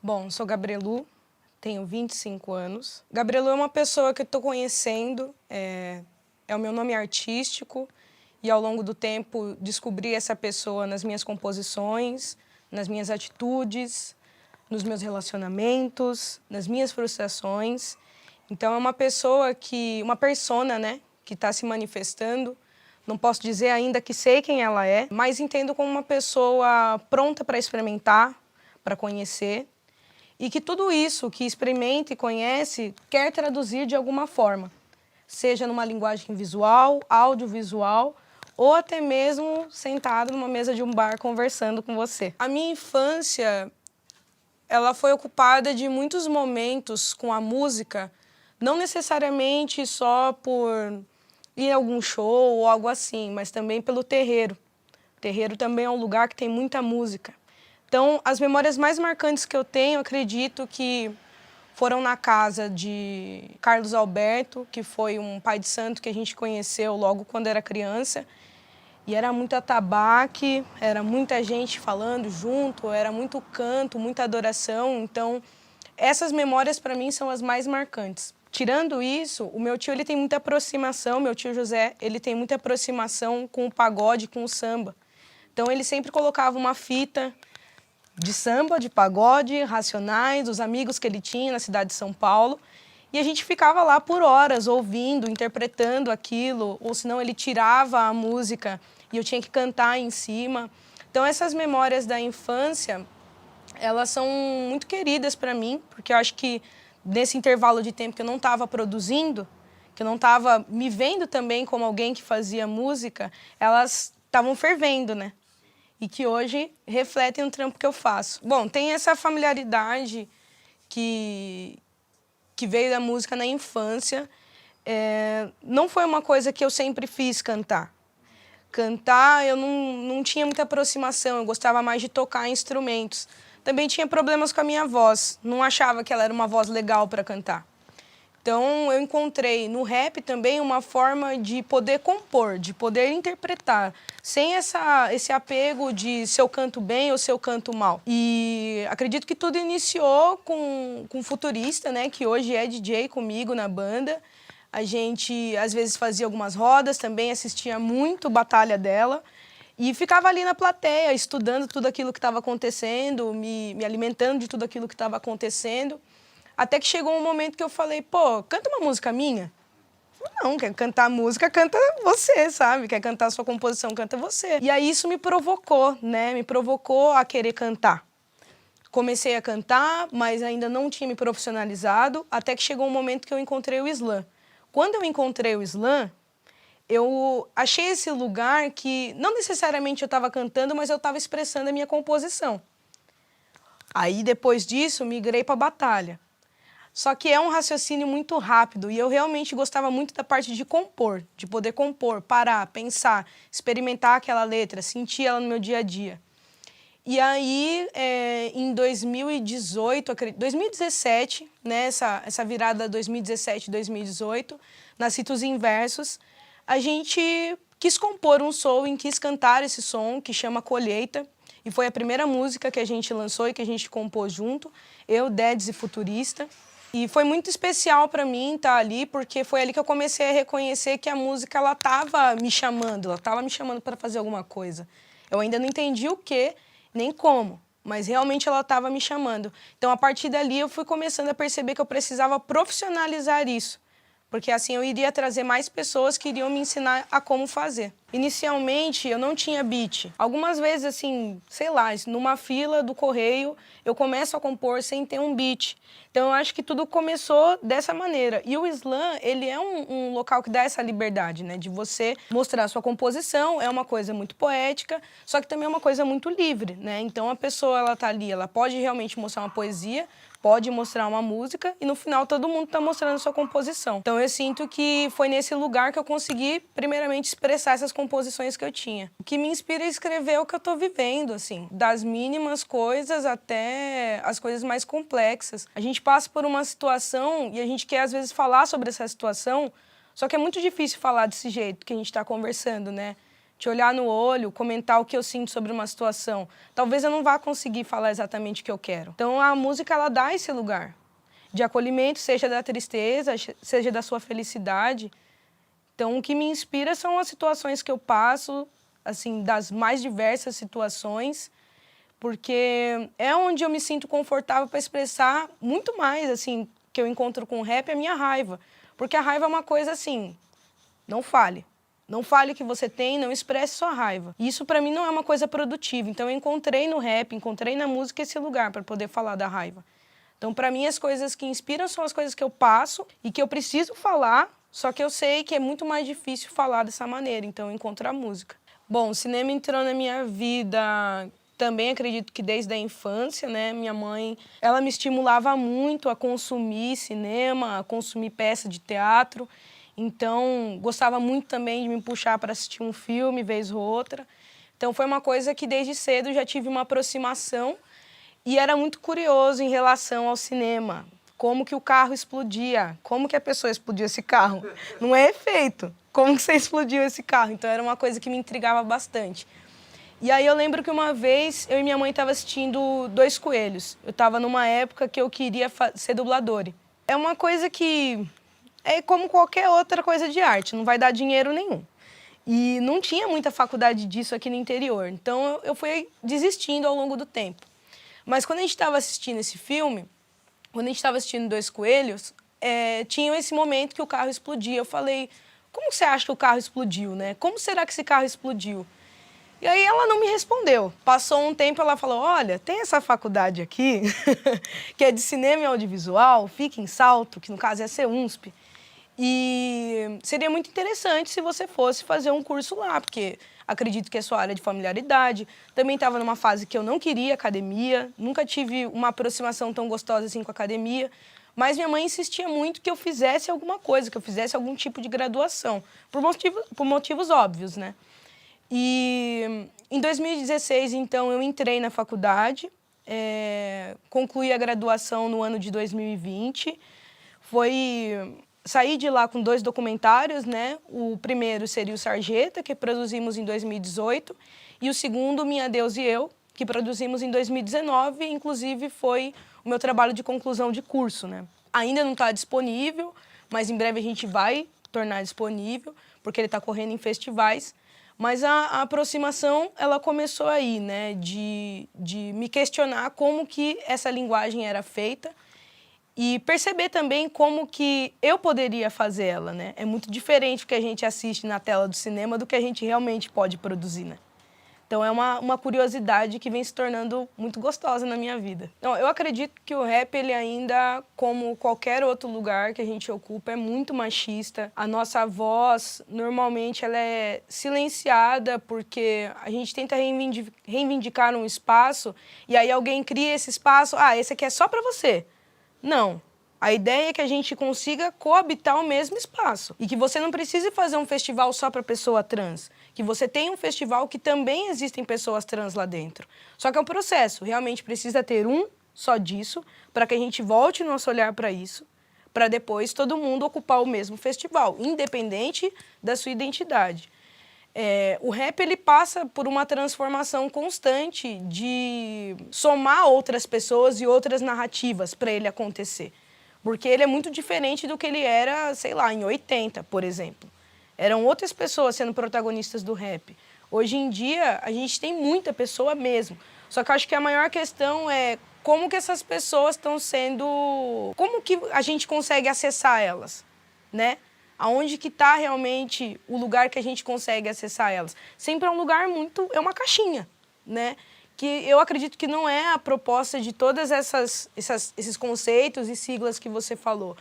Bom, sou Gabrielu, tenho 25 anos. Gabrielu é uma pessoa que eu estou conhecendo, é o meu nome artístico, e ao longo do tempo descobri essa pessoa nas minhas composições, nas minhas atitudes, nos meus relacionamentos, nas minhas frustrações. Então é uma pessoa uma persona, né, que está se manifestando. Não posso dizer ainda que sei quem ela é, mas entendo como uma pessoa pronta para experimentar, para conhecer, e que tudo isso que experimenta e conhece quer traduzir de alguma forma, seja numa linguagem visual, audiovisual, ou até mesmo sentado numa mesa de um bar conversando com você. A minha infância, ela foi ocupada de muitos momentos com a música, não necessariamente só por ir a algum show ou algo assim, mas também pelo terreiro. O terreiro também é um lugar que tem muita música. Então, as memórias mais marcantes que eu tenho, acredito que foram na casa de Carlos Alberto, que foi um pai de santo que a gente conheceu logo quando era criança. E era muito atabaque, era muita gente falando junto, era muito canto, muita adoração. Então, essas memórias para mim são as mais marcantes. Tirando isso, o meu tio ele tem muita aproximação, meu tio José, ele tem muita aproximação com o pagode, com o samba. Então, ele sempre colocava uma fita de samba, de pagode, Racionais, os amigos que ele tinha na cidade de São Paulo. E a gente ficava lá por horas, ouvindo, interpretando aquilo, ou senão ele tirava a música e eu tinha que cantar em cima. Então essas memórias da infância, elas são muito queridas para mim, porque eu acho que nesse intervalo de tempo que eu não estava produzindo, que eu não estava me vendo também como alguém que fazia música, elas estavam fervendo, né? E que hoje refletem o trampo que eu faço. Bom, tem essa familiaridade que veio da música na infância. Não foi uma coisa que eu sempre fiz cantar. Cantar, eu não tinha muita aproximação, eu gostava mais de tocar instrumentos. Também tinha problemas com a minha voz, não achava que ela era uma voz legal para cantar. Então, eu encontrei no rap também uma forma de poder compor, de poder interpretar, sem esse apego de se eu canto bem ou se eu canto mal. E acredito que tudo iniciou com o Futurista, né, que hoje é DJ comigo na banda. A gente, às vezes, fazia algumas rodas, também assistia muito Batalha dela. E ficava ali na plateia, estudando tudo aquilo que estava acontecendo, me alimentando de tudo aquilo que estava acontecendo. Até que chegou um momento que eu falei, pô, canta uma música minha? Não, quer cantar música, canta você, sabe? Quer cantar a sua composição, canta você. E aí isso me provocou, né? Me provocou a querer cantar. Comecei a cantar, mas ainda não tinha me profissionalizado, até que chegou um momento que eu encontrei o slam. Quando eu encontrei o slam, eu achei esse lugar que não necessariamente eu estava cantando, mas eu estava expressando a minha composição. Aí, depois disso, migrei para a batalha. Só que é um raciocínio muito rápido e eu realmente gostava muito da parte de compor, de poder compor, parar, pensar, experimentar aquela letra, sentir ela no meu dia a dia. E aí, em 2017, né, essa virada 2017-2018, na Citos Inversos, a gente quis compor um som e quis cantar esse som que chama Colheita. E foi a primeira música que a gente lançou e que a gente compôs junto, eu, Dedes e Futurista. E foi muito especial para mim estar ali, porque foi ali que eu comecei a reconhecer que a música ela estava me chamando para fazer alguma coisa. Eu ainda não entendi o quê, nem como, mas realmente ela estava me chamando. Então, a partir dali, eu fui começando a perceber que eu precisava profissionalizar isso, porque assim eu iria trazer mais pessoas que iriam me ensinar a como fazer. Inicialmente, eu não tinha beat. Algumas vezes, assim, sei lá, numa fila do correio, eu começo a compor sem ter um beat. Então, eu acho que tudo começou dessa maneira. E o slam, ele é um local que dá essa liberdade, né? De você mostrar a sua composição, é uma coisa muito poética, só que também é uma coisa muito livre, né? Então, a pessoa, ela tá ali, ela pode realmente mostrar uma poesia, pode mostrar uma música e no final todo mundo está mostrando a sua composição. Então eu sinto que foi nesse lugar que eu consegui primeiramente expressar essas composições que eu tinha. O que me inspira a escrever é o que eu estou vivendo, assim, das mínimas coisas até as coisas mais complexas. A gente passa por uma situação e a gente quer às vezes falar sobre essa situação, só que é muito difícil falar desse jeito que a gente está conversando, né? te olhar no olho, comentar o que eu sinto sobre uma situação, talvez eu não vá conseguir falar exatamente o que eu quero. Então a música, ela dá esse lugar de acolhimento, seja da tristeza, seja da sua felicidade. Então o que me inspira são as situações que eu passo, assim, das mais diversas situações, porque é onde eu me sinto confortável para expressar muito mais, assim, que eu encontro com o rap, é a minha raiva. Porque a raiva é uma coisa assim, não fale. Não fale que você tem, não expresse sua raiva. Isso para mim não é uma coisa produtiva. Então eu encontrei no rap, encontrei na música esse lugar para poder falar da raiva. Então para mim as coisas que inspiram são as coisas que eu passo e que eu preciso falar, só que eu sei que é muito mais difícil falar dessa maneira, então eu encontro a música. Bom, o cinema entrou na minha vida também, acredito que desde a infância, né? Minha mãe, ela me estimulava muito a consumir cinema, a consumir peça de teatro. Então, gostava muito também de me puxar para assistir um filme, vez ou outra. Então, foi uma coisa que desde cedo já tive uma aproximação e era muito curioso em relação ao cinema. Como que o carro explodia, como que a pessoa explodiu esse carro. Não é efeito, como que você explodiu esse carro. Então, era uma coisa que me intrigava bastante. E aí eu lembro que uma vez eu e minha mãe estavam assistindo Dois Coelhos. Eu estava numa época que eu queria ser dubladora. É uma coisa que é como qualquer outra coisa de arte, não vai dar dinheiro nenhum. E não tinha muita faculdade disso aqui no interior, então eu fui desistindo ao longo do tempo. Mas quando a gente estava assistindo esse filme, quando a gente estava assistindo Dois Coelhos, tinha esse momento que o carro explodia. Eu falei, como você acha que o carro explodiu, né? Como será que esse carro explodiu? E aí ela não me respondeu. Passou um tempo, ela falou, olha, tem essa faculdade aqui, que é de cinema e audiovisual, fica em Salto, que no caso é a CEUNSP. E seria muito interessante se você fosse fazer um curso lá, porque acredito que é sua área de familiaridade. Também estava numa fase que eu não queria academia, nunca tive uma aproximação tão gostosa assim com a academia, mas minha mãe insistia muito que eu fizesse alguma coisa, que eu fizesse algum tipo de graduação, por motivos óbvios, né? E em 2016, então, eu entrei na faculdade, concluí a graduação no ano de 2020, saí de lá com 2 documentários, né? O primeiro seria o Sarjeta, que produzimos em 2018, e o segundo, Minha Deus e Eu, que produzimos em 2019, inclusive foi o meu trabalho de conclusão de curso, né? Ainda não está disponível, mas em breve a gente vai tornar disponível, porque ele está correndo em festivais. Mas a aproximação, ela começou aí, né? De me questionar como que essa linguagem era feita, e perceber também como que eu poderia fazer ela, né? É muito diferente o que a gente assiste na tela do cinema do que a gente realmente pode produzir, né? Então é uma curiosidade que vem se tornando muito gostosa na minha vida. Então, eu acredito que o rap, ele ainda, como qualquer outro lugar que a gente ocupa, é muito machista. A nossa voz, normalmente, ela é silenciada porque a gente tenta reivindicar um espaço e aí alguém cria esse espaço, esse aqui é só pra você. Não. A ideia é que a gente consiga coabitar o mesmo espaço. E que você não precise fazer um festival só para pessoa trans. Que você tenha um festival que também existem pessoas trans lá dentro. Só que é um processo. Realmente precisa ter um só disso, para que a gente volte o nosso olhar para isso, para depois todo mundo ocupar o mesmo festival, independente da sua identidade. O rap, ele passa por uma transformação constante de somar outras pessoas e outras narrativas para ele acontecer. Porque ele é muito diferente do que ele era, sei lá, em 80, por exemplo. Eram outras pessoas sendo protagonistas do rap. Hoje em dia, a gente tem muita pessoa mesmo. Só que eu acho que a maior questão é como que essas pessoas estão sendo... Como que a gente consegue acessar elas, né? Aonde que está realmente o lugar que a gente consegue acessar elas? Sempre é um lugar muito... É uma caixinha, né? Que eu acredito que não é a proposta de todas esses conceitos e siglas que você falou.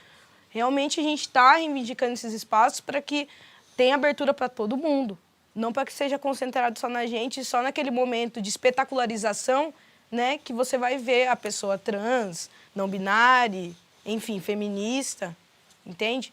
Realmente a gente está reivindicando esses espaços para que tenha abertura para todo mundo. Não para que seja concentrado só na gente, só naquele momento de espetacularização, né? Que você vai ver a pessoa trans, não binária, enfim, feminista, entende?